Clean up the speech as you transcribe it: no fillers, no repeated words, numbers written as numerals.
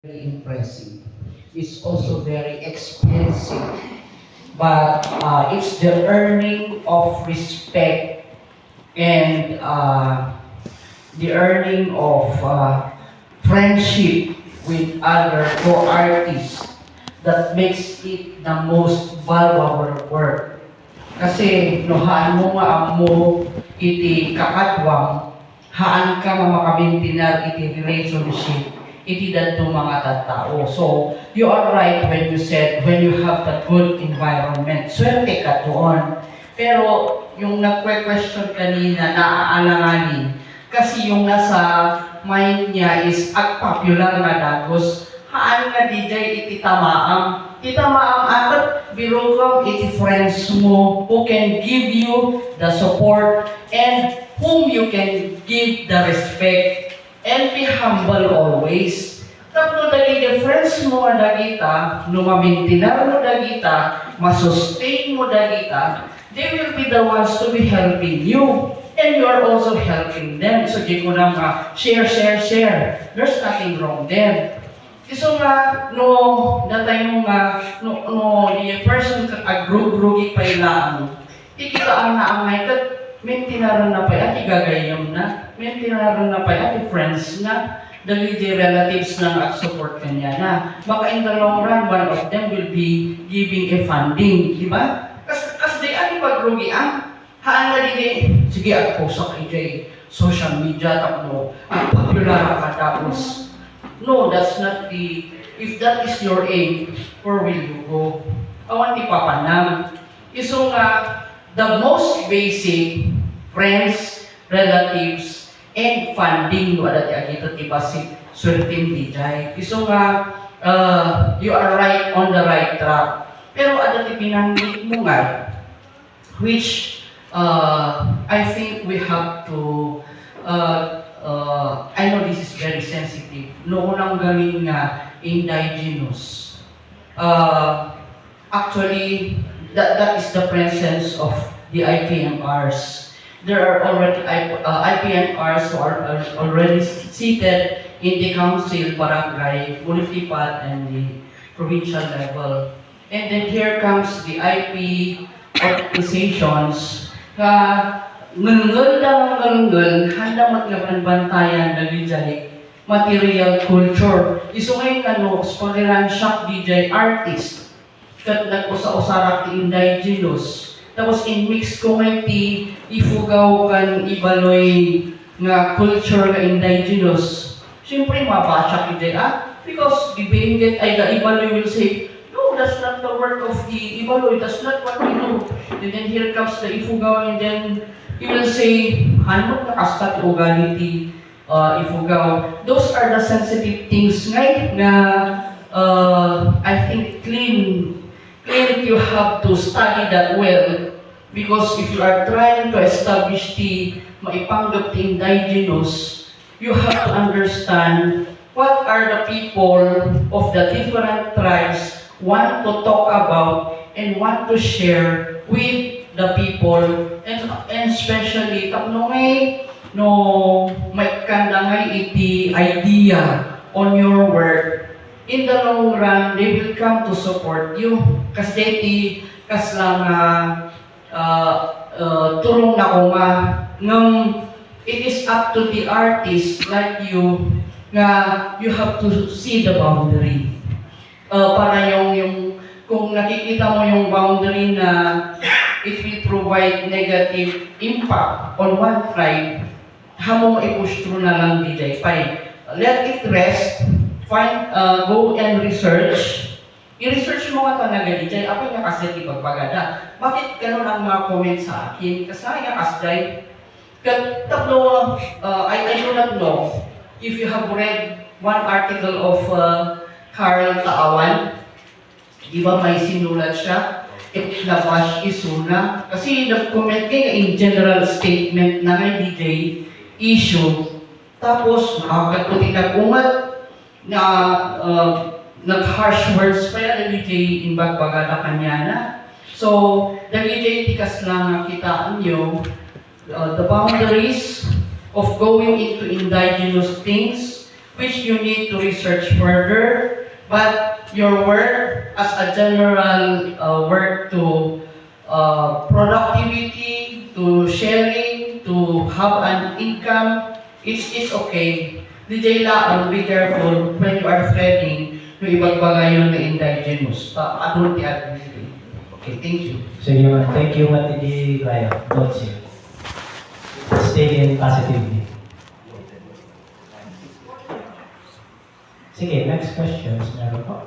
very impressive. It's also very expensive, but it's the earning of respect and the earning of friendship with other co-artists that makes it the most valuable work. Kasi no haan mo nga mo iti kakadwang, haan ka nga makabintinar iti relationship iti dadto mga tattao. So, you are right when you said, when you have that good environment, swerte ka doon. Pero, yung nagque-question kanina, naaalanganin, kasi yung nasa mind niya is, ag popular nga dagos, haan nga DJ iti tamaam. Iti tamaam atat, birokam iti friends mo who can give you the support and whom you can give the respect and be humble always. Tapno dagiti friends mo nga dagita, no mabintinar mo dagita, masustain mo dagita, they will be the ones to be helping you. And you are also helping them. So di ko na share. There's nothing wrong there. So nga, no, natay mo nga, no, the person ka agrug-rugi pa ilaan, ikitaan na angay kat, mentinaran na pa ati gagayam na, mentinaran na pa ati friends na, dagiti relatives na support kanya na. Baka in the long run, one of them will be giving a funding, di ba? Kas di ani pagrugi ang, haan na di, sige ako sa kay social media, tapno, ang popular ka tapos. No, that's not the, if that is your aim, where will you go? Awan ti papanam. Iso nga, the most basic friends, relatives, and funding no adat agito ti basic swerteng dijay. Iso nga you are right on the right track. Pero adat ti pinanggit mo nga which I think we have to I know this is very sensitive. Noon ang galing nga indigenous. Actually, that is the presence of the IPMRs. There are already IPMRs who are already seated in the council, barangay, municipal, and the provincial level. And then here comes the IP organizations. Ngunggul lang ngunggul, handa matlaban bantayan na DJ material culture. Iso ngayon pagkiran shock DJ artist. Kat nag-usa-usarak ti indigenous. Tapos in mix ko ngayon ti ifugaw kan ibaloy nga culture nga indigenous. Siyempre mabasya DJ because the Benguet ay the ibaloy will say, no, that's not the work of the ibaloy, that's not what we do. And then here comes the ifugaw and then he will say, hanot na kastat ugali ifugaw. Those are the sensitive things ngay na I think clean you have to study that well because if you are trying to establish the maipanggap the indigenous, you have to understand what are the people of the different tribes want to talk about and want to share with the people and especially tapno ngay no may kandangay iti idea on your work in the long run they will come to support you kasi kas lang turong na ko ngam it is up to the artist like you nga you have to see the boundary para yung kung nakikita mo yung boundary na it will provide negative impact on one tribe, hamong i-push through na lang DJ. Fine. Let it rest. Go and research. I-research mo nga talaga DJ. Ako nga kasi ipagpagada. Bakit ganun ang mga comment sa akin? Kasi nga kasday. Tatlo, I do not know if you have read one article of Carl Taawan. Di ba may sinulat siya? Labash isuna. Kasi nag-comment kayo in general statement na ngay DJ issue. Tapos, nakakatuti nag-umat na nag-harsh words pa yan DJ in bagbagada kanya na. So, the DJ tikas lang kitaan nyo the boundaries of going into indigenous things which you need to research further. But your work as a general work to productivity, to sharing, to have an income, it's okay. DJ Laon, be careful when you are threading yung ibang bagay yung na-indigenous. Adulti adulti. Okay, thank you. Sige man. Thank you man, Titi Raya. Don't see. Stay in positively. Sige, next questions. Meron po.